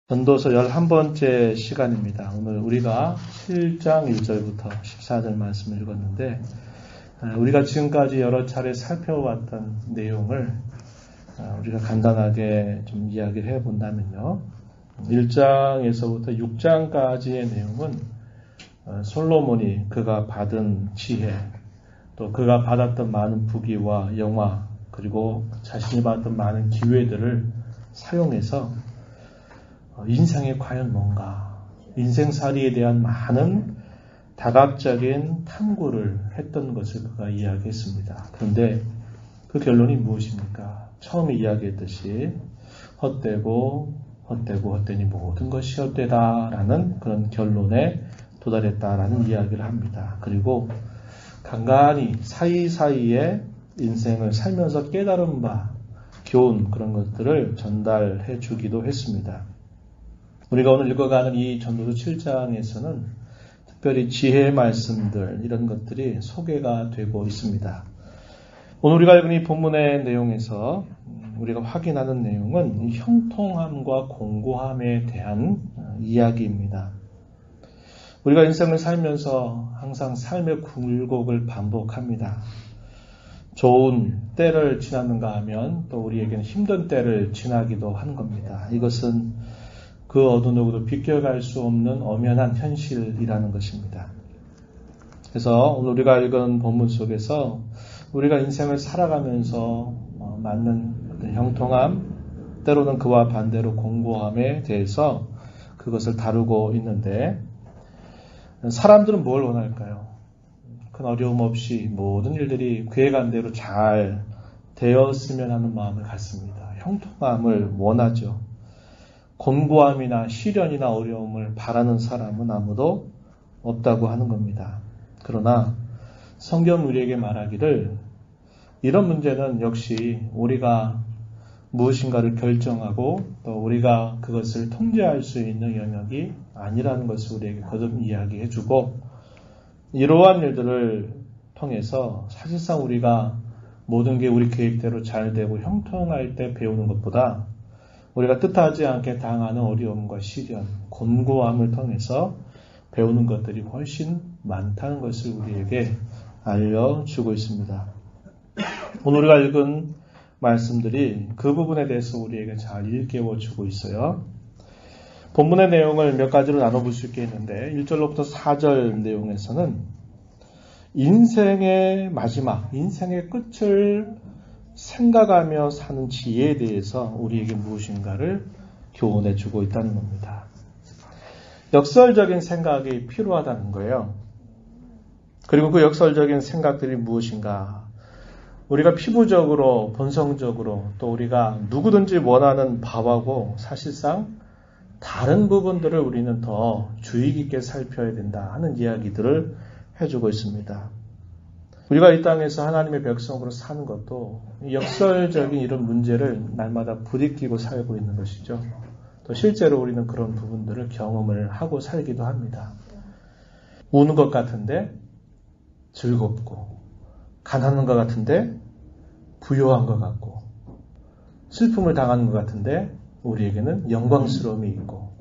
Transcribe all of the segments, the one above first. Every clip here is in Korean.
전도서 11번째 시간입니다. 오늘 우리가 7장 1절부터 14절 말씀을 읽었는데 우리가 지금까지 여러 차례 살펴왔던 내용을 우리가 간단하게 좀 이야기를 해본다면요. 1장에서부터 6장까지의 내용은 솔로몬이 그가 받은 지혜, 또 그가 받았던 많은 부귀와 영화, 그리고 자신이 받았던 많은 기회들을 사용해서 인생이 과연 뭔가, 인생살이에 대한 많은 다각적인 탐구를 했던 것을 그가 이야기했습니다. 그런데 그 결론이 무엇입니까? 처음에 이야기했듯이 헛되니 모든 것이 헛되다라는 그런 결론에 도달했다라는 이야기를 합니다. 그리고 간간히 사이사이에 인생을 살면서 깨달은 바, 교훈 그런 것들을 전달해 주기도 했습니다. 우리가 오늘 읽어가는 이 전도서 7장에서는 특별히 지혜의 말씀들 이런 것들이 소개가 되고 있습니다. 오늘 우리가 읽은 이 본문의 내용에서 우리가 확인하는 내용은 형통함과 공고함에 대한 이야기입니다. 우리가 인생을 살면서 항상 삶의 굴곡을 반복합니다. 좋은 때를 지났는가 하면 또 우리에게는 힘든 때를 지나기도 하는 겁니다. 이것은 그 어느 누구도 비껴갈 수 없는 엄연한 현실이라는 것입니다. 그래서 오늘 우리가 읽은 본문 속에서 우리가 인생을 살아가면서 맞는 형통함, 때로는 그와 반대로 공고함에 대해서 그것을 다루고 있는데 사람들은 뭘 원할까요? 큰 어려움 없이 모든 일들이 계획안대로 잘 되었으면 하는 마음을 갖습니다. 형통함을 원하죠. 곤고함이나 시련이나 어려움을 바라는 사람은 아무도 없다고 하는 겁니다. 그러나 성경 우리에게 말하기를 이런 문제는 역시 우리가 무엇인가를 결정하고 또 우리가 그것을 통제할 수 있는 영역이 아니라는 것을 우리에게 거듭 이야기해주고 이러한 일들을 통해서 사실상 우리가 모든 게 우리 계획대로 잘 되고 형통할 때 배우는 것보다 우리가 뜻하지 않게 당하는 어려움과 시련, 곤고함을 통해서 배우는 것들이 훨씬 많다는 것을 우리에게 알려주고 있습니다. 오늘 우리가 읽은 말씀들이 그 부분에 대해서 우리에게 잘 일깨워주고 있어요. 본문의 내용을 몇 가지로 나눠볼 수 있겠는데 1절로부터 4절 내용에서는 인생의 마지막, 인생의 끝을 생각하며 사는 지혜에 대해서 우리에게 무엇인가를 교훈해 주고 있다는 겁니다. 역설적인 생각이 필요하다는 거예요. 그리고 그 역설적인 생각들이 무엇인가? 우리가 피부적으로, 본성적으로 또 우리가 누구든지 원하는 바하고 사실상 다른 부분들을 우리는 더 주의 깊게 살펴야 된다 하는 이야기들을 해주고 있습니다. 우리가 이 땅에서 하나님의 백성으로 사는 것도 역설적인 이런 문제를 날마다 부딪히고 살고 있는 것이죠. 또 실제로 우리는 그런 부분들을 경험을 하고 살기도 합니다. 우는 것 같은데 즐겁고, 가난한 것 같은데 부요한 것 같고, 슬픔을 당하는 것 같은데 우리에게는 영광스러움이 있고,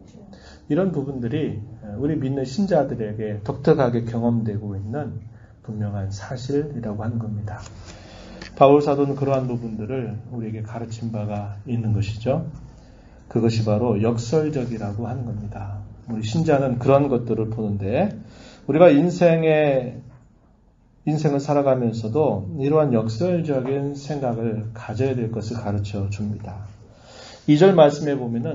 이런 부분들이 우리 믿는 신자들에게 독특하게 경험되고 있는 분명한 사실이라고 하는 겁니다. 바울 사도는 그러한 부분들을 우리에게 가르친 바가 있는 것이죠. 그것이 바로 역설적이라고 하는 겁니다. 우리 신자는 그런 것들을 보는데 우리가 인생을 살아가면서도 이러한 역설적인 생각을 가져야 될 것을 가르쳐 줍니다. 2절 말씀에 보면은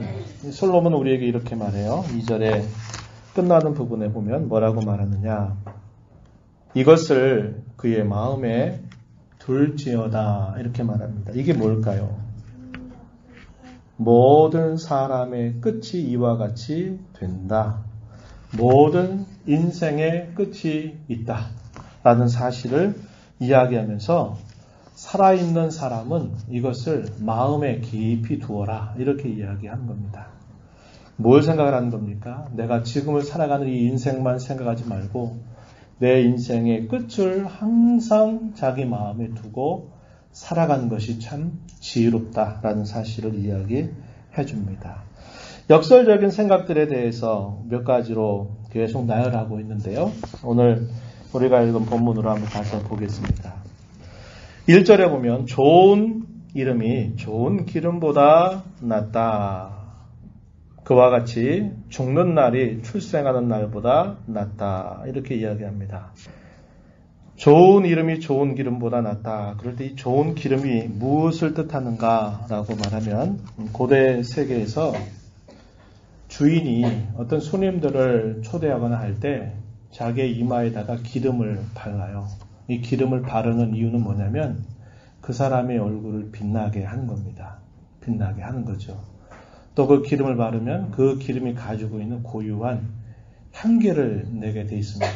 솔로몬은 우리에게 이렇게 말해요. 2절에 끝나는 부분에 보면 뭐라고 말하느냐. 이것을 그의 마음에 둘지어다 이렇게 말합니다. 이게 뭘까요? 모든 사람의 끝이 이와 같이 된다. 모든 인생의 끝이 있다. 라는 사실을 이야기하면서 살아있는 사람은 이것을 마음에 깊이 두어라. 이렇게 이야기하는 겁니다. 뭘 생각을 하는 겁니까? 내가 지금을 살아가는 이 인생만 생각하지 말고 내 인생의 끝을 항상 자기 마음에 두고 살아가는 것이 참 지혜롭다라는 사실을 이야기해 줍니다. 역설적인 생각들에 대해서 몇 가지로 계속 나열하고 있는데요. 오늘 우리가 읽은 본문으로 한번 다시 보겠습니다. 1절에 보면 좋은 이름이 좋은 기름보다 낫다. 그와 같이 죽는 날이 출생하는 날보다 낫다. 이렇게 이야기합니다. 좋은 이름이 좋은 기름보다 낫다. 그럴 때 이 좋은 기름이 무엇을 뜻하는가라고 말하면 고대 세계에서 주인이 어떤 손님들을 초대하거나 할 때 자기의 이마에다가 기름을 발라요. 이 기름을 바르는 이유는 뭐냐면 그 사람의 얼굴을 빛나게 하는 겁니다. 빛나게 하는 거죠. 또 그 기름을 바르면 그 기름이 가지고 있는 고유한 향기를 내게 돼 있습니다.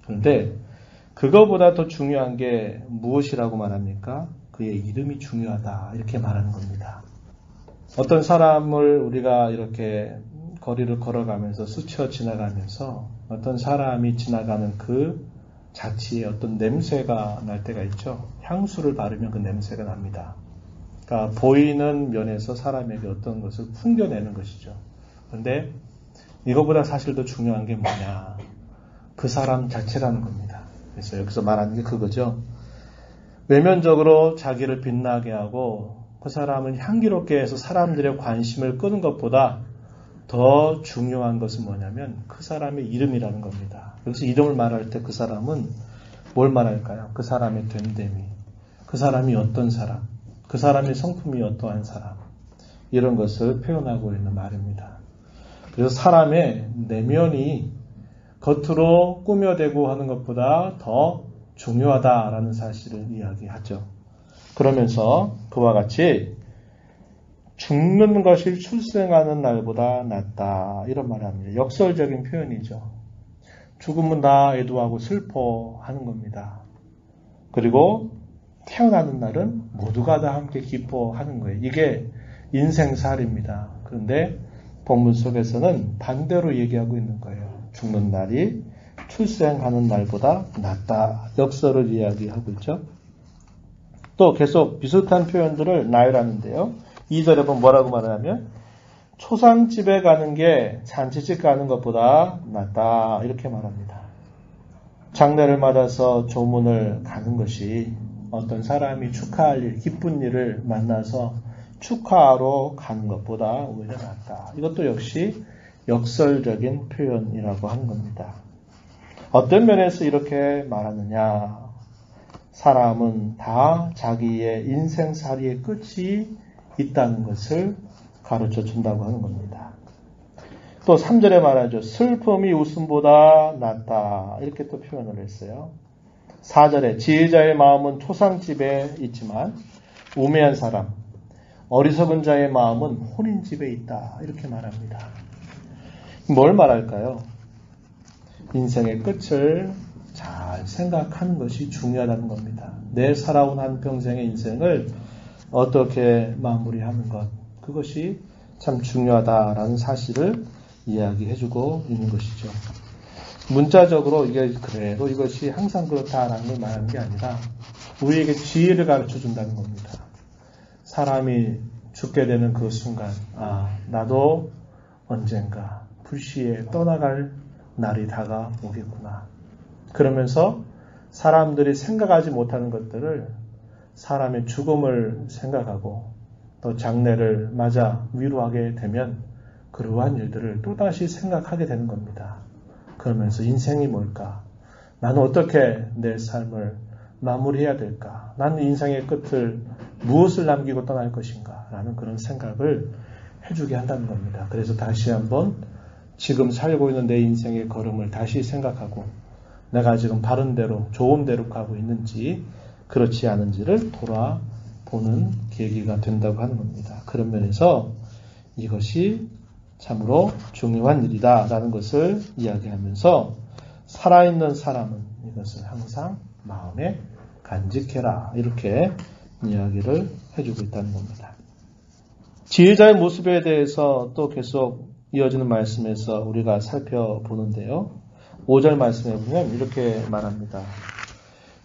그런데 그거보다 더 중요한 게 무엇이라고 말합니까? 그의 이름이 중요하다. 이렇게 말하는 겁니다. 어떤 사람을 우리가 이렇게 거리를 걸어가면서 스쳐 지나가면서 어떤 사람이 지나가는 그 자취에 어떤 냄새가 날 때가 있죠. 향수를 바르면 그 냄새가 납니다. 그러니까 보이는 면에서 사람에게 어떤 것을 풍겨내는 것이죠. 그런데 이거보다 사실 더 중요한 게 뭐냐? 그 사람 자체라는 겁니다. 그래서 여기서 말하는 게 그거죠. 외면적으로 자기를 빛나게 하고 그 사람을 향기롭게 해서 사람들의 관심을 끄는 것보다 더 중요한 것은 뭐냐면 그 사람의 이름이라는 겁니다. 여기서 이름을 말할 때 그 사람은 뭘 말할까요? 그 사람의 됨됨이, 그 사람이 어떤 사람, 그 사람의 성품이 어떠한 사람, 이런 것을 표현하고 있는 말입니다. 그래서 사람의 내면이 겉으로 꾸며대고 하는 것보다 더 중요하다라는 사실을 이야기하죠. 그러면서 그와 같이 죽는 것이 출생하는 날보다 낫다 이런 말을 합니다. 역설적인 표현이죠. 죽으면 다 애도하고 슬퍼하는 겁니다. 그리고 태어나는 날은 모두가 다 함께 기뻐하는 거예요. 이게 인생살입니다. 그런데 본문 속에서는 반대로 얘기하고 있는 거예요. 죽는 날이 출생하는 날보다 낫다. 역설을 이야기하고 있죠. 또 계속 비슷한 표현들을 나열하는데요. 2절에 보면 뭐라고 말하냐면 초상집에 가는 게 잔치집 가는 것보다 낫다. 이렇게 말합니다. 장례를 맞아서 조문을 가는 것이 어떤 사람이 축하할 일, 기쁜 일을 만나서 축하하러 가는 것보다 오히려 낫다. 이것도 역시 역설적인 표현이라고 하는 겁니다. 어떤 면에서 이렇게 말하느냐? 사람은 다 자기의 인생살이의 끝이 있다는 것을 가르쳐 준다고 하는 겁니다. 또 3절에 말하죠. 슬픔이 웃음보다 낫다. 이렇게 또 표현을 했어요. 4절에 지혜자의 마음은 초상집에 있지만 우매한 사람, 어리석은 자의 마음은 혼인집에 있다. 이렇게 말합니다. 뭘 말할까요? 인생의 끝을 잘 생각하는 것이 중요하다는 겁니다. 내 살아온 한평생의 인생을 어떻게 마무리하는 것, 그것이 참 중요하다라는 사실을 이야기해주고 있는 것이죠. 문자적으로 이게 그래도 이것이 항상 그렇다라는 걸 말하는 게 아니라 우리에게 지혜를 가르쳐준다는 겁니다. 사람이 죽게 되는 그 순간, 나도 언젠가 불시에 떠나갈 날이 다가오겠구나. 그러면서 사람들이 생각하지 못하는 것들을 사람의 죽음을 생각하고 또 장례를 맞아 위로하게 되면 그러한 일들을 또다시 생각하게 되는 겁니다. 그러면서 인생이 뭘까? 나는 어떻게 내 삶을 마무리해야 될까? 나는 인생의 끝을 무엇을 남기고 떠날 것인가? 라는 그런 생각을 해주게 한다는 겁니다. 그래서 다시 한번 지금 살고 있는 내 인생의 걸음을 다시 생각하고 내가 지금 바른 대로 좋은 대로 가고 있는지 그렇지 않은지를 돌아보는 계기가 된다고 하는 겁니다. 그런 면에서 이것이 참으로 중요한 일이다라는 것을 이야기하면서 살아있는 사람은 이것을 항상 마음에 간직해라 이렇게 이야기를 해주고 있다는 겁니다. 지혜자의 모습에 대해서 또 계속 이어지는 말씀에서 우리가 살펴보는데요. 5절 말씀에 보면 이렇게 말합니다.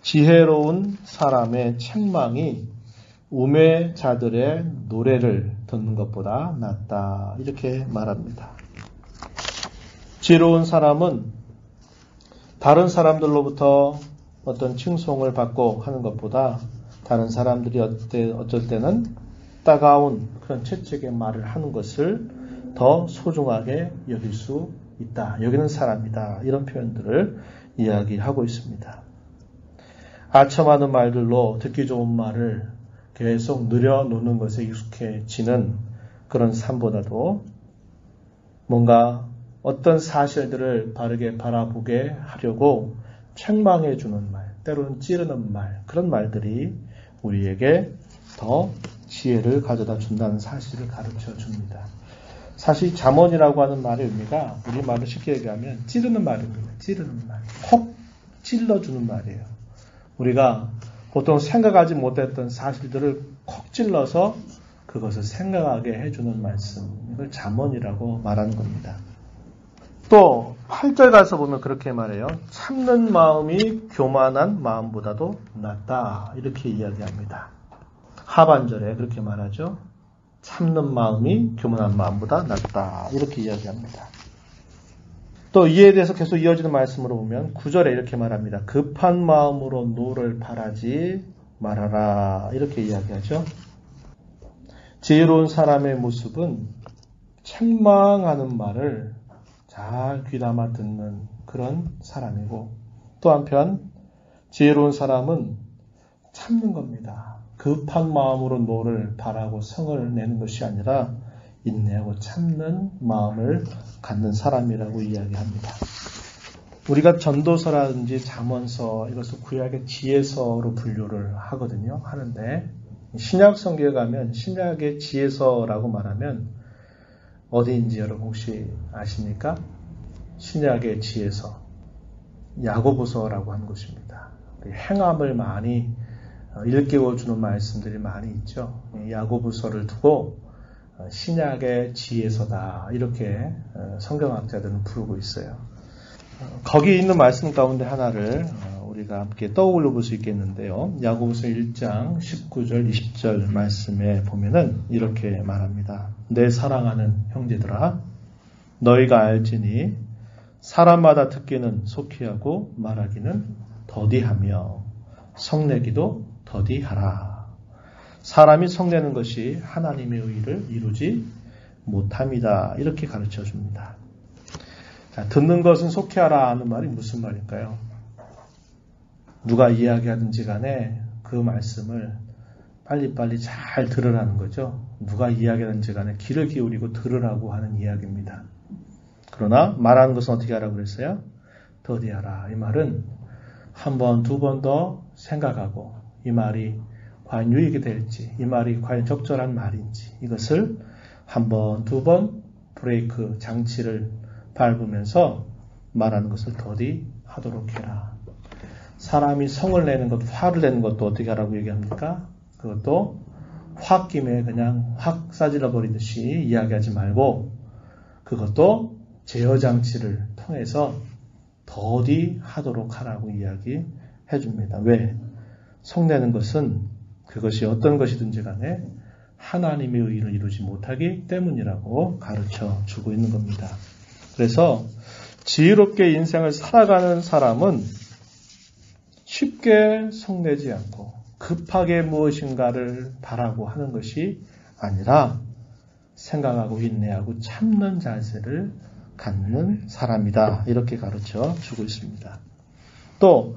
지혜로운 사람의 책망이 우매자들의 노래를 듣는 것보다 낫다. 이렇게 말합니다. 지혜로운 사람은 다른 사람들로부터 어떤 칭송을 받고 하는 것보다 다른 사람들이 어쩔 때는 따가운 그런 채찍의 말을 하는 것을 더 소중하게 여길 수 있다. 여기는 사람이다. 이런 표현들을 이야기하고 있습니다. 아첨하는 말들로 듣기 좋은 말을 계속 늘여놓는 것에 익숙해지는 그런 삶보다도 뭔가 어떤 사실들을 바르게 바라보게 하려고 책망해주는 말, 때로는 찌르는 말, 그런 말들이 우리에게 더 지혜를 가져다 준다는 사실을 가르쳐 줍니다. 사실 잠언이라고 하는 말의 의미가 우리말로 쉽게 얘기하면 찌르는 말입니다. 찌르는 말. 콕 찔러주는 말이에요. 우리가 보통 생각하지 못했던 사실들을 콕 찔러서 그것을 생각하게 해주는 말씀. 이걸 잠언이라고 말하는 겁니다. 또 8절 가서 보면 그렇게 말해요. 참는 마음이 교만한 마음보다도 낫다. 이렇게 이야기합니다. 하반절에 그렇게 말하죠. 참는 마음이 교만한 마음보다 낫다. 이렇게 이야기합니다. 또 이에 대해서 계속 이어지는 말씀으로 보면 9절에 이렇게 말합니다. 급한 마음으로 노를 바라지 말아라. 이렇게 이야기하죠. 지혜로운 사람의 모습은 책망하는 말을 잘 귀담아 듣는 그런 사람이고 또 한편 지혜로운 사람은 참는 겁니다. 급한 마음으로 노를 바라고 성을 내는 것이 아니라 인내하고 참는 마음을 갖는 사람이라고 이야기합니다. 우리가 전도서라든지 잠언서 이것을 구약의 지혜서로 분류를 하거든요. 하는데 신약 성경에 가면 신약의 지혜서라고 말하면 어디인지 여러분 혹시 아십니까? 신약의 지혜서 야고보서라고 하는 것입니다. 행함을 많이 일깨워주는 말씀들이 많이 있죠. 야고보서를 두고 신약의 지혜서다 이렇게 성경학자들은 부르고 있어요. 거기 있는 말씀 가운데 하나를 우리가 함께 떠올려 볼 수 있겠는데요. 야고보서 1장 19절 20절 말씀에 보면은 이렇게 말합니다. 내 사랑하는 형제들아 너희가 알지니 사람마다 듣기는 속히하고 말하기는 더디하며 성내기도 더디하라. 사람이 성내는 것이 하나님의 의를 이루지 못함이다. 이렇게 가르쳐 줍니다. 자, 듣는 것은 속히하라 하는 말이 무슨 말일까요? 누가 이야기하든지 간에 그 말씀을 빨리빨리 잘 들으라는 거죠. 누가 이야기하든지 간에 귀를 기울이고 들으라고 하는 이야기입니다. 그러나 말하는 것은 어떻게 하라고 그랬어요? 더디하라. 이 말은 한 번, 두 번 더 생각하고 이 말이 과연 유익이 될지, 이 말이 과연 적절한 말인지 이것을 한 번, 두 번 브레이크 장치를 밟으면서 말하는 것을 더디하도록 해라. 사람이 성을 내는 것, 화를 내는 것도 어떻게 하라고 얘기합니까? 그것도 홧김에 그냥 확 싸질러 버리듯이 이야기하지 말고 그것도 제어 장치를 통해서 더디하도록 하라고 이야기해 줍니다. 왜? 성내는 것은 그것이 어떤 것이든지 간에 하나님의 의를 이루지 못하기 때문이라고 가르쳐 주고 있는 겁니다. 그래서 지혜롭게 인생을 살아가는 사람은 쉽게 성내지 않고 급하게 무엇인가를 바라고 하는 것이 아니라 생각하고 인내하고 참는 자세를 갖는 사람이다. 이렇게 가르쳐 주고 있습니다. 또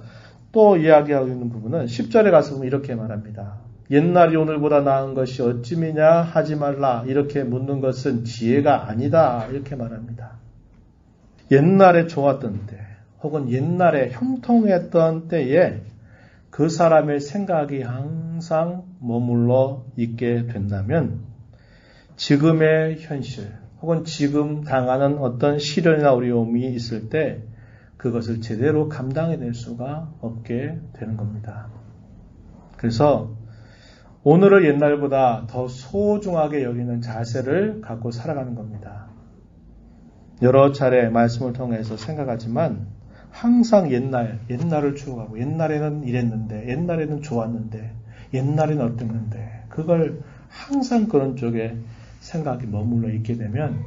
이야기하고 있는 부분은 10절에 가서 보면 이렇게 말합니다. 옛날이 오늘보다 나은 것이 어찌미냐 하지 말라. 이렇게 묻는 것은 지혜가 아니다. 이렇게 말합니다. 옛날에 좋았던 때 혹은 옛날에 형통했던 때에 그 사람의 생각이 항상 머물러 있게 된다면 지금의 현실 혹은 지금 당하는 어떤 시련이나 어려움이 있을 때 그것을 제대로 감당해낼 수가 없게 되는 겁니다. 그래서 오늘을 옛날보다 더 소중하게 여기는 자세를 갖고 살아가는 겁니다. 여러 차례 말씀을 통해서 생각하지만 항상 옛날을 추억하고 옛날에는 이랬는데 옛날에는 좋았는데 옛날에는 어땠는데 그걸 항상 그런 쪽에 생각이 머물러 있게 되면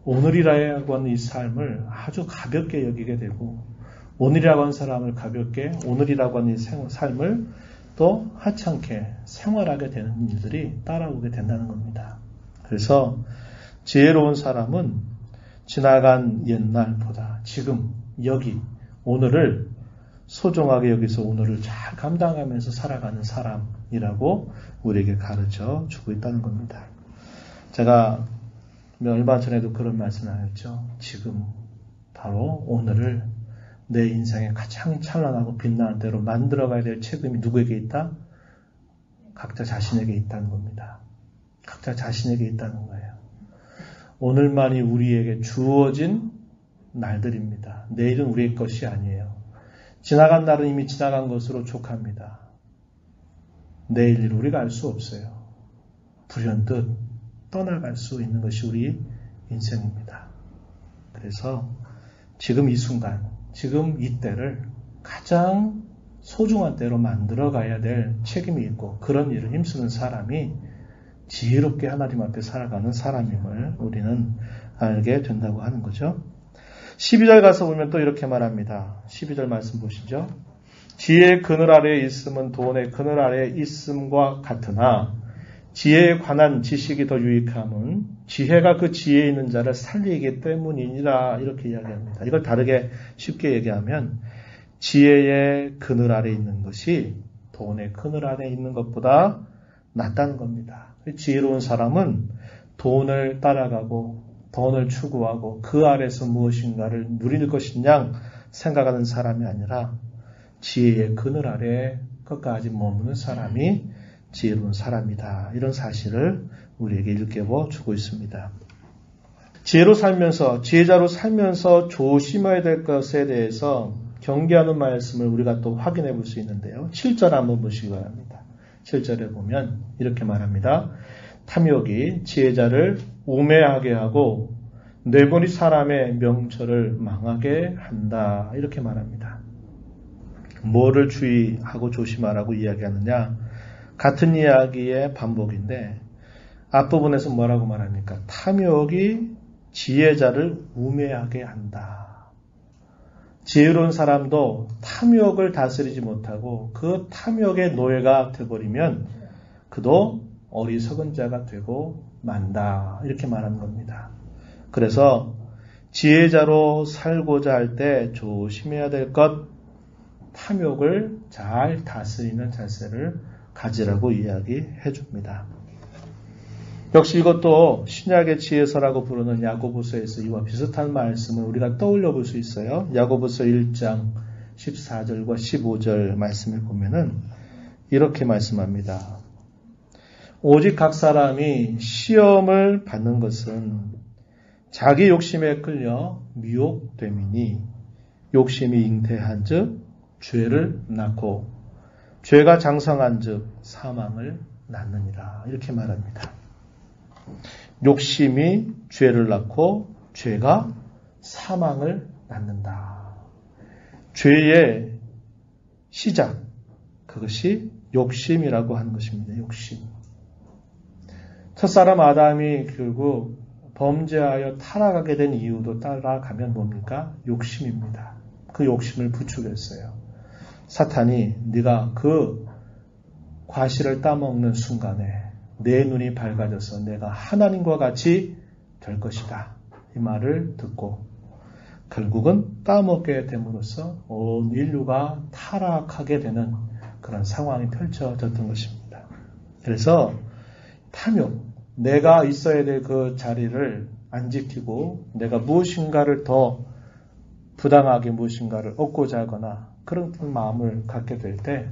오늘이라고 하는 이 삶을 아주 가볍게 여기게 되고 오늘이라고 하는 사람을 가볍게 오늘이라고 하는 이 삶을 또 하찮게 생활하게 되는 일들이 따라오게 된다는 겁니다. 그래서 지혜로운 사람은 지나간 옛날보다 지금 여기 오늘을 소중하게 여기서 오늘을 잘 감당하면서 살아가는 사람이라고 우리에게 가르쳐 주고 있다는 겁니다. 제가 얼마 전에도 그런 말씀을 하였죠. 지금 바로 오늘을 내 인생에 가장 찬란하고 빛나는 대로 만들어가야 될 책임이 누구에게 있다? 각자 자신에게 있다는 겁니다. 각자 자신에게 있다는 거예요. 오늘만이 우리에게 주어진 날들입니다. 내일은 우리의 것이 아니에요. 지나간 날은 이미 지나간 것으로 족합니다. 내일 일 우리가 알 수 없어요. 불현듯 떠나갈 수 있는 것이 우리 인생입니다. 그래서 지금 이 순간, 지금 이 때를 가장 소중한 때로 만들어 가야 될 책임이 있고 그런 일을 힘쓰는 사람이 지혜롭게 하나님 앞에 살아가는 사람임을 우리는 알게 된다고 하는 거죠. 12절 가서 보면 또 이렇게 말합니다. 12절 말씀 보시죠. 지혜의 그늘 아래에 있음은 돈의 그늘 아래에 있음과 같으나 지혜에 관한 지식이 더 유익함은 지혜가 그 지혜에 있는 자를 살리기 때문이니라 이렇게 이야기합니다. 이걸 다르게 쉽게 얘기하면 지혜의 그늘 아래에 있는 것이 돈의 그늘 아래에 있는 것보다 낫다는 겁니다. 지혜로운 사람은 돈을 따라가고 돈을 추구하고 그 아래서 무엇인가를 누릴 것이냐 생각하는 사람이 아니라 지혜의 그늘 아래에 끝까지 머무는 사람이 지혜로운 사람이다. 이런 사실을 우리에게 일깨워 주고 있습니다. 지혜로 살면서 지혜자로 살면서 조심해야 될 것에 대해서 경계하는 말씀을 우리가 또 확인해 볼 수 있는데요. 7절 한번 보시기 바랍니다. 7절에 보면 이렇게 말합니다. 탐욕이 지혜자를 우매하게 하고 뇌물이 사람의 명철을 망하게 한다. 이렇게 말합니다. 뭐를 주의하고 조심하라고 이야기하느냐? 같은 이야기의 반복인데 앞부분에서 뭐라고 말합니까? 탐욕이 지혜자를 우매하게 한다. 지혜로운 사람도 탐욕을 다스리지 못하고 그 탐욕의 노예가 되어버리면 그도 어리석은 자가 되고 만다. 이렇게 말하는 겁니다. 그래서 지혜자로 살고자 할 때 조심해야 될 것, 탐욕을 잘 다스리는 자세를 가지라고 이야기해 줍니다. 역시 이것도 신약의 지혜서라고 부르는 야고보서에서 이와 비슷한 말씀을 우리가 떠올려 볼 수 있어요. 야고보서 1장 14절과 15절 말씀을 보면은 이렇게 말씀합니다. 오직 각 사람이 시험을 받는 것은 자기 욕심에 끌려 미혹됨이니 욕심이 잉태한 즉 죄를 낳고 죄가 장성한 즉 사망을 낳느니라. 이렇게 말합니다. 욕심이 죄를 낳고 죄가 사망을 낳는다. 죄의 시작, 그것이 욕심이라고 하는 것입니다. 욕심. 첫사람 아담이 결국 범죄하여 타락하게 된 이유도 따라가면 뭡니까? 욕심입니다. 그 욕심을 부추겼어요. 사탄이 네가 그 과실을 따먹는 순간에 내 눈이 밝아져서 내가 하나님과 같이 될 것이다. 이 말을 듣고 결국은 따먹게 됨으로써 온 인류가 타락하게 되는 그런 상황이 펼쳐졌던 것입니다. 그래서 탐욕, 내가 있어야 될 그 자리를 안 지키고 내가 무엇인가를 더 부당하게 무엇인가를 얻고자 하거나 그런 마음을 갖게 될 때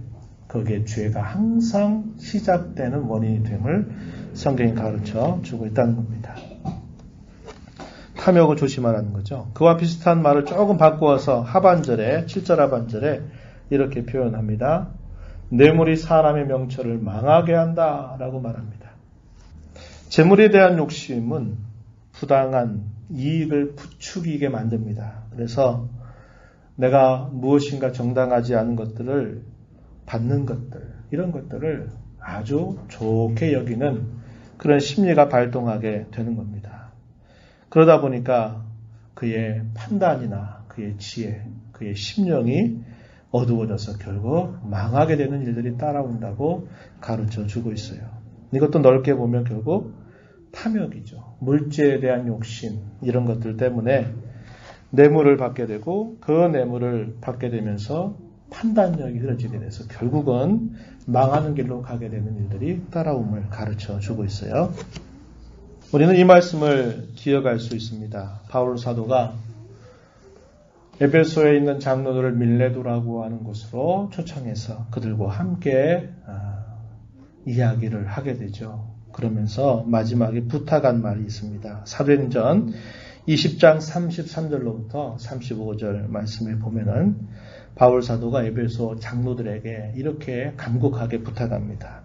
거기에 죄가 항상 시작되는 원인이 됨을 성경이 가르쳐 주고 있다는 겁니다. 탐욕을 조심하라는 거죠. 그와 비슷한 말을 조금 바꾸어서 하반절에 7절 하반절에 이렇게 표현합니다. 뇌물이 사람의 명철을 망하게 한다라고 말합니다. 재물에 대한 욕심은 부당한 이익을 부추기게 만듭니다. 그래서 내가 무엇인가 정당하지 않은 것들을 받는 것들, 이런 것들을 아주 좋게 여기는 그런 심리가 발동하게 되는 겁니다. 그러다 보니까 그의 판단이나 그의 지혜, 그의 심령이 어두워져서 결국 망하게 되는 일들이 따라온다고 가르쳐 주고 있어요. 이것도 넓게 보면 결국 탐욕이죠. 물질에 대한 욕심, 이런 것들 때문에 뇌물을 받게 되고 그 뇌물을 받게 되면서 판단력이 흐려지게 돼서 결국은 망하는 길로 가게 되는 일들이 따라옴을 가르쳐 주고 있어요. 우리는 이 말씀을 기억할 수 있습니다. 바울 사도가 에베소에 있는 장로들을 밀레도라고 하는 곳으로 초청해서 그들과 함께 이야기를 하게 되죠. 그러면서 마지막에 부탁한 말이 있습니다. 사도행전 20장 33절로부터 35절 말씀을 보면은 바울 사도가 에베소 장로들에게 이렇게 간곡하게 부탁합니다.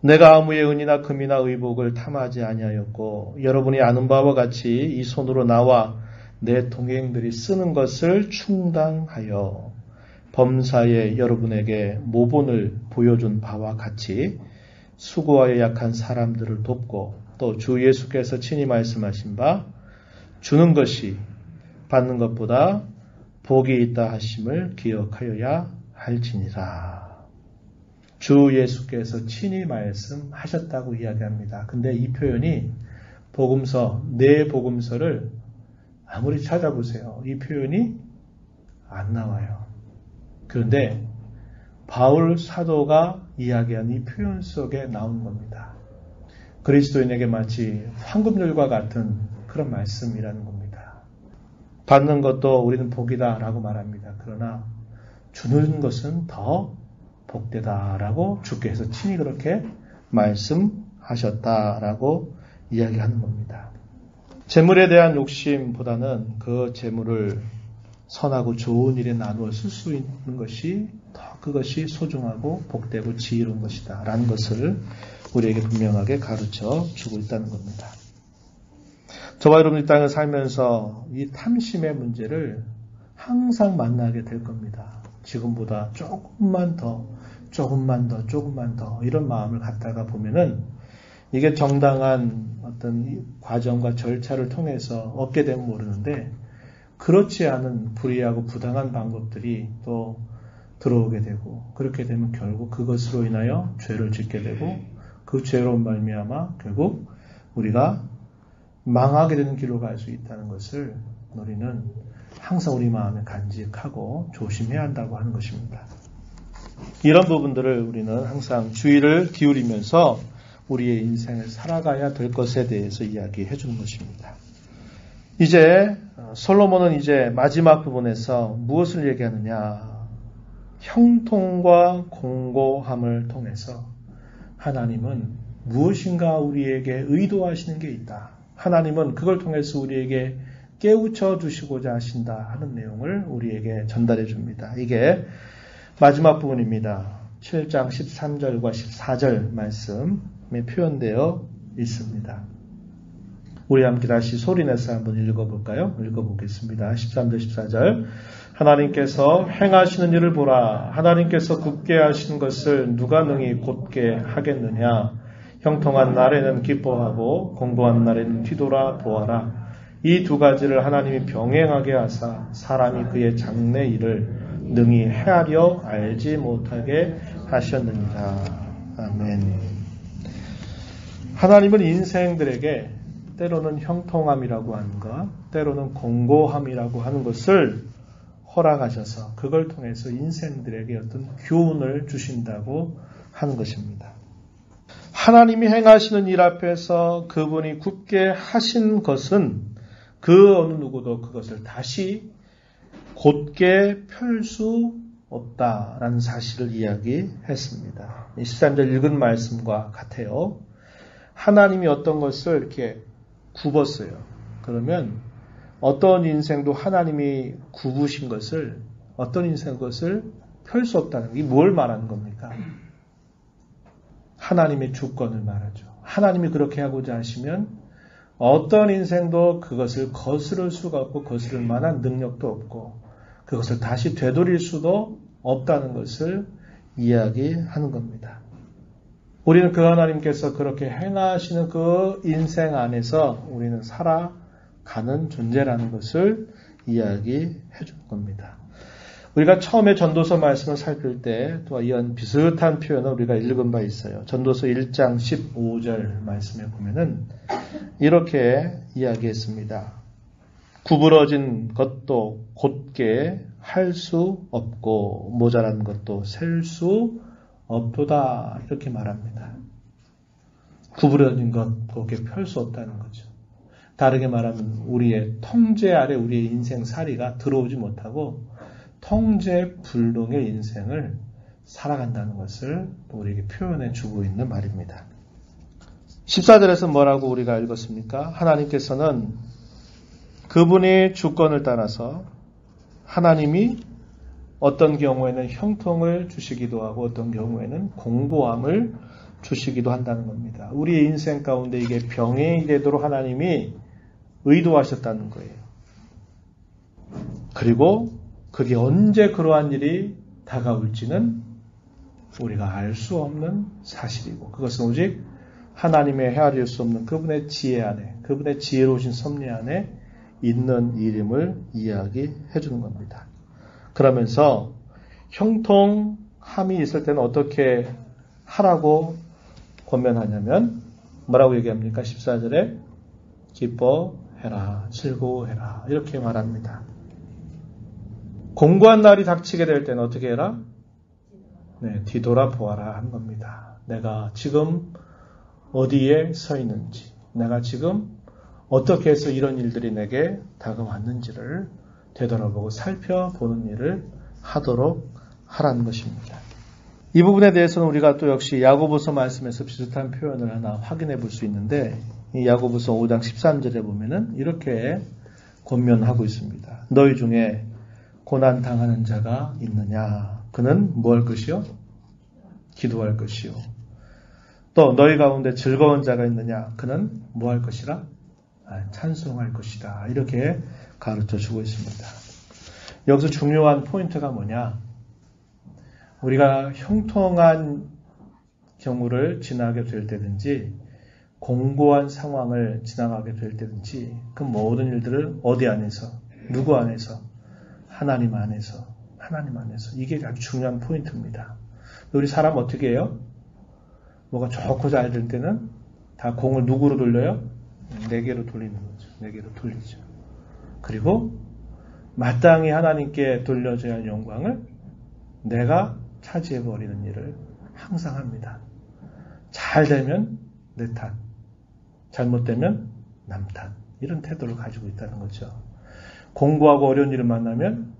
내가 아무의 은이나 금이나 의복을 탐하지 아니하였고 여러분이 아는 바와 같이 이 손으로 나와 내 동행들이 쓰는 것을 충당하여 범사에 여러분에게 모본을 보여준 바와 같이 수고하여 약한 사람들을 돕고 또 주 예수께서 친히 말씀하신 바 주는 것이 받는 것보다 복이 있다 하심을 기억하여야 할지니라. 주 예수께서 친히 말씀하셨다고 이야기합니다. 근데 이 표현이 복음서, 네 복음서를 아무리 찾아보세요. 이 표현이 안 나와요. 그런데 바울 사도가 이야기한 이 표현 속에 나온 겁니다. 그리스도인에게 마치 황금률과 같은 그런 말씀이라는 겁니다. 받는 것도 우리는 복이다라고 말합니다. 그러나 주는 것은 더 복되다라고 주께서 친히 그렇게 말씀하셨다라고 이야기하는 겁니다. 재물에 대한 욕심보다는 그 재물을 선하고 좋은 일에 나누어 쓸 수 있는 것이 더 그것이 소중하고 복되고 지혜로운 것이다 라는 것을 우리에게 분명하게 가르쳐 주고 있다는 겁니다. 저와 여러분 이 땅을 살면서 이 탐심의 문제를 항상 만나게 될 겁니다. 지금보다 조금만 더 이런 마음을 갖다가 보면은 이게 정당한 어떤 과정과 절차를 통해서 얻게 되면 모르는데 그렇지 않은 불의하고 부당한 방법들이 또 들어오게 되고 그렇게 되면 결국 그것으로 인하여 죄를 짓게 되고 그 죄로 말미암아 결국 우리가 망하게 되는 길로 갈 수 있다는 것을 우리는 항상 우리 마음에 간직하고 조심해야 한다고 하는 것입니다. 이런 부분들을 우리는 항상 주의를 기울이면서 우리의 인생을 살아가야 될 것에 대해서 이야기해 주는 것입니다. 이제 솔로몬은 이제 마지막 부분에서 무엇을 얘기하느냐? 형통과 공고함을 통해서 하나님은 무엇인가 우리에게 의도하시는 게 있다. 하나님은 그걸 통해서 우리에게 깨우쳐 주시고자 하신다 하는 내용을 우리에게 전달해 줍니다. 이게 마지막 부분입니다. 7장 13절과 14절 말씀에 표현되어 있습니다. 우리 함께 다시 소리내서 한번 읽어볼까요? 읽어보겠습니다. 13절 14절 하나님께서 행하시는 일을 보라. 하나님께서 굳게 하신 것을 누가 능히 곧게 하겠느냐. 형통한 날에는 기뻐하고 공고한 날에는 뒤돌아 보아라. 이 두 가지를 하나님이 병행하게 하사 사람이 그의 장래 일을 능히 헤아려 알지 못하게 하셨느니라. 아멘. 하나님은 인생들에게 때로는 형통함이라고 하는 것, 때로는 공고함이라고 하는 것을 허락하셔서 그걸 통해서 인생들에게 어떤 교훈을 주신다고 하는 것입니다. 하나님이 행하시는 일 앞에서 그분이 굳게 하신 것은 그 어느 누구도 그것을 다시 곧게 펼 수 없다라는 사실을 이야기했습니다. 13절 읽은 말씀과 같아요. 하나님이 어떤 것을 이렇게 굽었어요. 그러면 어떤 인생도 하나님이 굽으신 것을 어떤 인생 것을 펼 수 없다는 게 뭘 말하는 겁니까? 하나님의 주권을 말하죠. 하나님이 그렇게 하고자 하시면 어떤 인생도 그것을 거스를 수가 없고 거스를 만한 능력도 없고 그것을 다시 되돌릴 수도 없다는 것을 이야기하는 겁니다. 우리는 그 하나님께서 그렇게 행하시는 그 인생 안에서 우리는 살아가는 존재라는 것을 이야기해 주는 겁니다. 우리가 처음에 전도서 말씀을 살필 때 또 이런 비슷한 표현을 우리가 읽은 바 있어요. 전도서 1장 15절 말씀에 보면은 이렇게 이야기했습니다. 구부러진 것도 곧게 할 수 없고 모자란 것도 셀 수 없도다 이렇게 말합니다. 구부러진 것 곧게 펼 수 없다는 거죠. 다르게 말하면 우리의 통제 아래 우리의 인생살이가 들어오지 못하고 통제 불능의 인생을 살아간다는 것을 우리에게 표현해 주고 있는 말입니다. 14절에서 뭐라고 우리가 읽었습니까? 하나님께서는 그분의 주권을 따라서 하나님이 어떤 경우에는 형통을 주시기도 하고 어떤 경우에는 공고함을 주시기도 한다는 겁니다. 우리의 인생 가운데 이게 병이 되도록 하나님이 의도하셨다는 거예요. 그리고 그게 언제 그러한 일이 다가올지는 우리가 알 수 없는 사실이고 그것은 오직 하나님의 헤아릴 수 없는 그분의 지혜 안에 그분의 지혜로우신 섭리 안에 있는 일임을 이야기해 주는 겁니다. 그러면서 형통함이 있을 때는 어떻게 하라고 권면하냐면 뭐라고 얘기합니까? 14절에 기뻐해라, 즐거워해라 이렇게 말합니다. 공고한 날이 닥치게 될 때는 어떻게 해라? 네, 뒤돌아보아라 한 겁니다. 내가 지금 어디에 서 있는지, 내가 지금 어떻게 해서 이런 일들이 내게 다가왔는지를 되돌아보고 살펴보는 일을 하도록 하라는 것입니다. 이 부분에 대해서는 우리가 또 역시 야고보서 말씀에서 비슷한 표현을 하나 확인해 볼 수 있는데 이 야고보서 5장 13절에 보면은 이렇게 권면하고 있습니다. 너희 중에 고난 당하는 자가 있느냐? 그는 뭐 할 것이요? 기도할 것이요. 또 너희 가운데 즐거운 자가 있느냐? 그는 뭐 할 것이라? 찬송할 것이다. 이렇게 가르쳐 주고 있습니다. 여기서 중요한 포인트가 뭐냐? 우리가 형통한 경우를 지나게 될 때든지 공고한 상황을 지나가게 될 때든지 그 모든 일들을 어디 안에서, 누구 안에서? 하나님 안에서 이게 아주 중요한 포인트입니다. 우리 사람 어떻게 해요? 뭐가 좋고 잘 될 때는 다 공을 누구로 돌려요? 내게로 돌리는 거죠. 내게로 돌리죠. 그리고 마땅히 하나님께 돌려져야 할 영광을 내가 차지해버리는 일을 항상 합니다. 잘 되면 내 탓, 잘못되면 남 탓, 이런 태도를 가지고 있다는 거죠. 공부하고 어려운 일을 만나면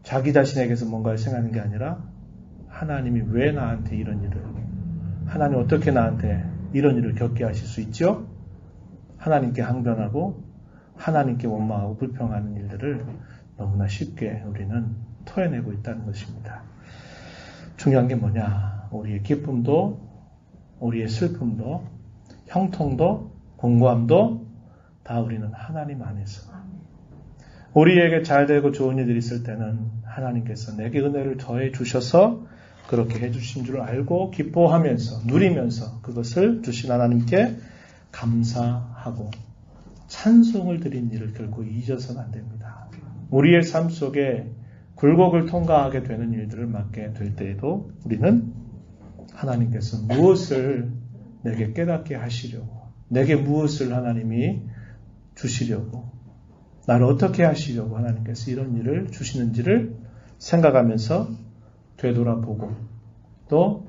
자기 자신에게서 뭔가를 생각하는 게 아니라 하나님이 왜 나한테 이런 일을, 하나님 어떻게 나한테 이런 일을 겪게 하실 수 있죠? 하나님께 항변하고 하나님께 원망하고 불평하는 일들을 너무나 쉽게 우리는 토해내고 있다는 것입니다. 중요한 게 뭐냐? 우리의 기쁨도 우리의 슬픔도 형통도 공고함도 다 우리는 하나님 안에서, 우리에게 잘 되고 좋은 일들이 있을 때는 하나님께서 내게 은혜를 더해 주셔서 그렇게 해 주신 줄 알고 기뻐하면서 누리면서 그것을 주신 하나님께 감사하고 찬송을 드린 일을 결코 잊어서는 안 됩니다. 우리의 삶 속에 굴곡을 통과하게 되는 일들을 맡게 될 때에도 우리는 하나님께서 무엇을 내게 깨닫게 하시려고, 내게 무엇을 하나님이 주시려고, 나를 어떻게 하시려고 하나님께서 이런 일을 주시는지를 생각하면서 되돌아보고 또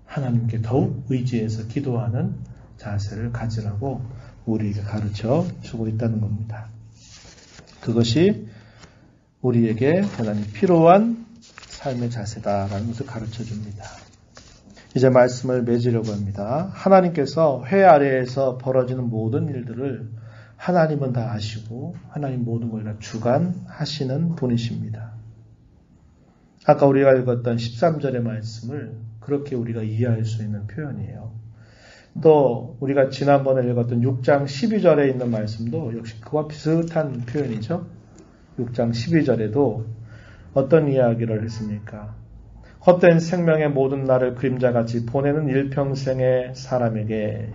하나님께 더욱 의지해서 기도하는 자세를 가지라고 우리에게 가르쳐 주고 있다는 겁니다. 그것이 우리에게 대단히 필요한 삶의 자세다라는 것을 가르쳐 줍니다. 이제 말씀을 맺으려고 합니다. 하나님께서 회 아래에서 벌어지는 모든 일들을 하나님은 다 아시고 하나님 모든 걸 다 주관하시는 분이십니다. 아까 우리가 읽었던 13절의 말씀을 그렇게 우리가 이해할 수 있는 표현이에요. 또 우리가 지난번에 읽었던 6장 12절에 있는 말씀도 역시 그와 비슷한 표현이죠. 6장 12절에도 어떤 이야기를 했습니까? 헛된 생명의 모든 날을 그림자같이 보내는 일평생의 사람에게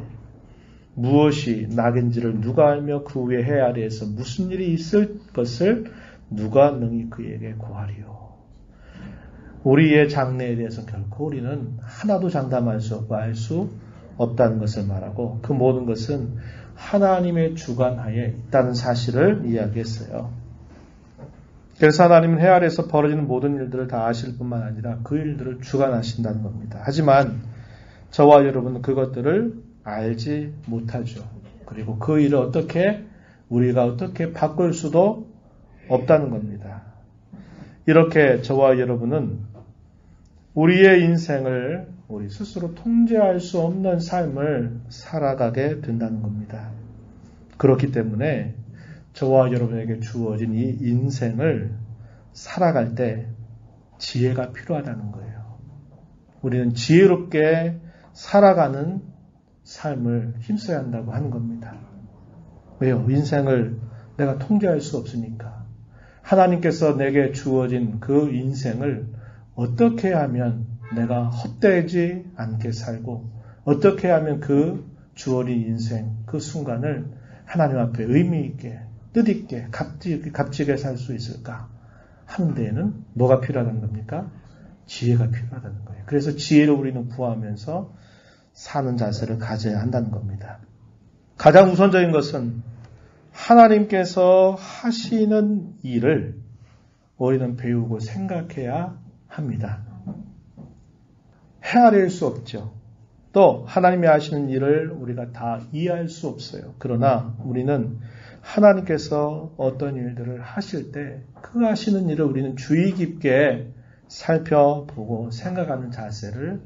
무엇이 낙인지를 누가 알며 그 위에 해 아래에서 무슨 일이 있을 것을 누가 능히 그에게 구하리요. 우리의 장래에 대해서 결코 우리는 하나도 장담할 수 없고 알 수 없다는 것을 말하고 그 모든 것은 하나님의 주관하에 있다는 사실을 이야기했어요. 그래서 하나님은 해 아래에서 벌어지는 모든 일들을 다 아실 뿐만 아니라 그 일들을 주관하신다는 겁니다. 하지만 저와 여러분은 그것들을 알지 못하죠. 그리고 그 일을 우리가 어떻게 바꿀 수도 없다는 겁니다. 이렇게 저와 여러분은 우리의 인생을 우리 스스로 통제할 수 없는 삶을 살아가게 된다는 겁니다. 그렇기 때문에 저와 여러분에게 주어진 이 인생을 살아갈 때 지혜가 필요하다는 거예요. 우리는 지혜롭게 살아가는 삶을 힘써야 한다고 하는 겁니다. 왜요? 인생을 내가 통제할 수 없으니까. 하나님께서 내게 주어진 그 인생을 어떻게 하면 내가 헛되지 않게 살고 어떻게 하면 그 주어진 인생, 그 순간을 하나님 앞에 의미 있게, 뜻있게, 값지게 살 수 있을까 하는 데에는 뭐가 필요하다는 겁니까? 지혜가 필요하다는 거예요. 그래서 지혜를 우리는 구하면서 사는 자세를 가져야 한다는 겁니다. 가장 우선적인 것은 하나님께서 하시는 일을 우리는 배우고 생각해야 합니다. 헤아릴 수 없죠. 또 하나님이 하시는 일을 우리가 다 이해할 수 없어요. 그러나 우리는 하나님께서 어떤 일들을 하실 때 그 하시는 일을 우리는 주의 깊게 살펴보고 생각하는 자세를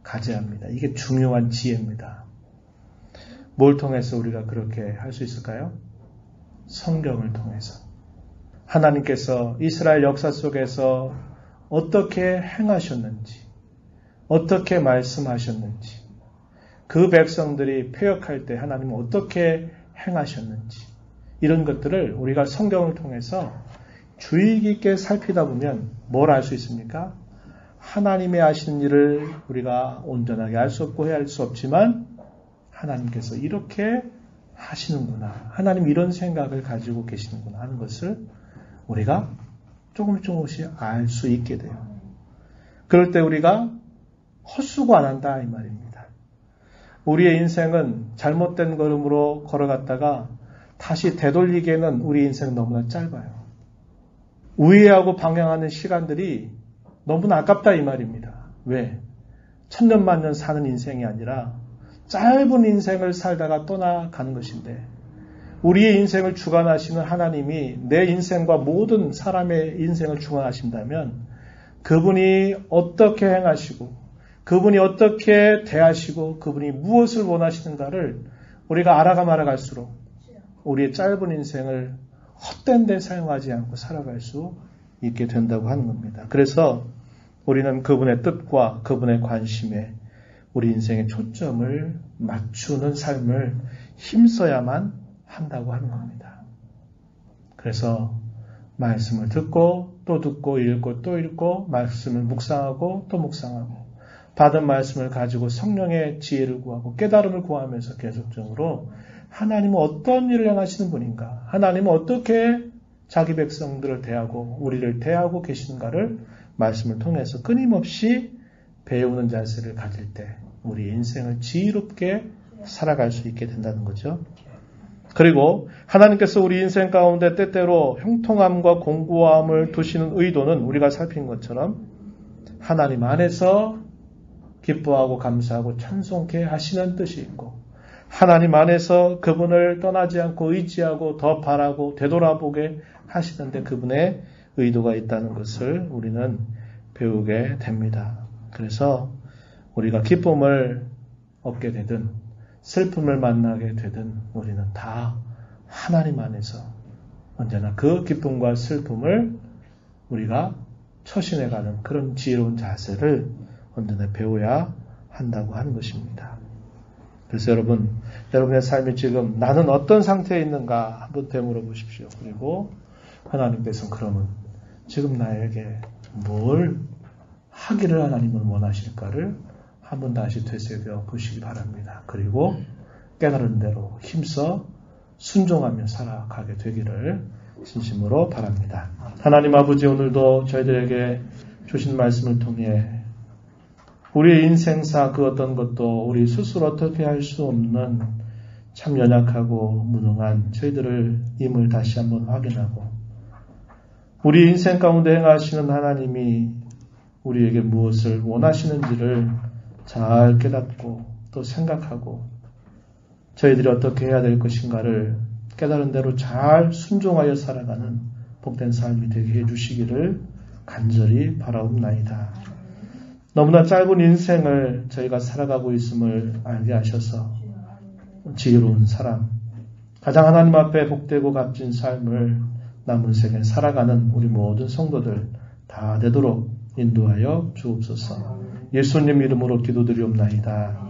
가져야 합니다. 이게 중요한 지혜입니다. 뭘 통해서 우리가 그렇게 할 수 있을까요? 성경을 통해서. 하나님께서 이스라엘 역사 속에서 어떻게 행하셨는지, 어떻게 말씀하셨는지, 그 백성들이 패역할 때 하나님은 어떻게 행하셨는지, 이런 것들을 우리가 성경을 통해서 주의 깊게 살피다 보면 뭘 알 수 있습니까? 하나님의 하시는 일을 우리가 온전하게 알 수 없고 헤아릴 수 없지만 하나님께서 이렇게 하시는구나. 하나님 이런 생각을 가지고 계시는구나 하는 것을 우리가 조금씩 알 수 있게 돼요. 그럴 때 우리가 헛수고 안 한다 이 말입니다. 우리의 인생은 잘못된 걸음으로 걸어갔다가 다시 되돌리기에는 우리 인생은 너무나 짧아요. 우회하고 방향하는 시간들이 너무나 아깝다 이 말입니다. 왜? 천년만년 사는 인생이 아니라 짧은 인생을 살다가 떠나가는 것인데 우리의 인생을 주관하시는 하나님이 내 인생과 모든 사람의 인생을 주관하신다면 그분이 어떻게 행하시고 그분이 어떻게 대하시고 그분이 무엇을 원하시는가를 우리가 알아갈수록 우리의 짧은 인생을 헛된 데 사용하지 않고 살아갈 수 있게 된다고 하는 겁니다. 그래서 우리는 그분의 뜻과 그분의 관심에 우리 인생의 초점을 맞추는 삶을 힘써야만 한다고 하는 겁니다. 그래서 말씀을 듣고 또 듣고 읽고 또 읽고 말씀을 묵상하고 또 묵상하고 받은 말씀을 가지고 성령의 지혜를 구하고 깨달음을 구하면서 계속적으로 하나님은 어떤 일을 행하시는 분인가? 하나님은 어떻게 자기 백성들을 대하고 우리를 대하고 계시는가를 말씀을 통해서 끊임없이 배우는 자세를 가질 때 우리 인생을 지혜롭게 살아갈 수 있게 된다는 거죠. 그리고 하나님께서 우리 인생 가운데 때때로 형통함과 공고함을 두시는 의도는 우리가 살핀 것처럼 하나님 안에서 기뻐하고 감사하고 찬송케 하시는 뜻이 있고 하나님 안에서 그분을 떠나지 않고 의지하고 더 바라고 되돌아보게 하시는데 그분의 의도가 있다는 것을 우리는 배우게 됩니다. 그래서 우리가 기쁨을 얻게 되든 슬픔을 만나게 되든 우리는 다 하나님 안에서 언제나 그 기쁨과 슬픔을 우리가 처신해가는 그런 지혜로운 자세를 언제나 배워야 한다고 하는 것입니다. 그래서 여러분의 삶이 지금 나는 어떤 상태에 있는가 한번 되물어 보십시오. 그리고 하나님께서는 그러면 지금 나에게 뭘 하기를 하나님은 원하실까를 한번 다시 되새겨 보시기 바랍니다. 그리고 깨달은 대로 힘써 순종하며 살아가게 되기를 진심으로 바랍니다. 하나님 아버지, 오늘도 저희들에게 주신 말씀을 통해 우리의 인생사 그 어떤 것도 우리 스스로 어떻게 할 수 없는 참 연약하고 무능한 저희들을 임을 다시 한번 확인하고 우리 인생 가운데 행하시는 하나님이 우리에게 무엇을 원하시는지를 잘 깨닫고 또 생각하고 저희들이 어떻게 해야 될 것인가를 깨달은 대로 잘 순종하여 살아가는 복된 삶이 되게 해주시기를 간절히 바라옵나이다. 너무나 짧은 인생을 저희가 살아가고 있음을 알게 하셔서 지혜로운 사람, 가장 하나님 앞에 복되고 값진 삶을 남은 생에 살아가는 우리 모든 성도들 다 되도록 인도하여 주옵소서. 예수님 이름으로 기도드리옵나이다.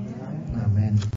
아멘.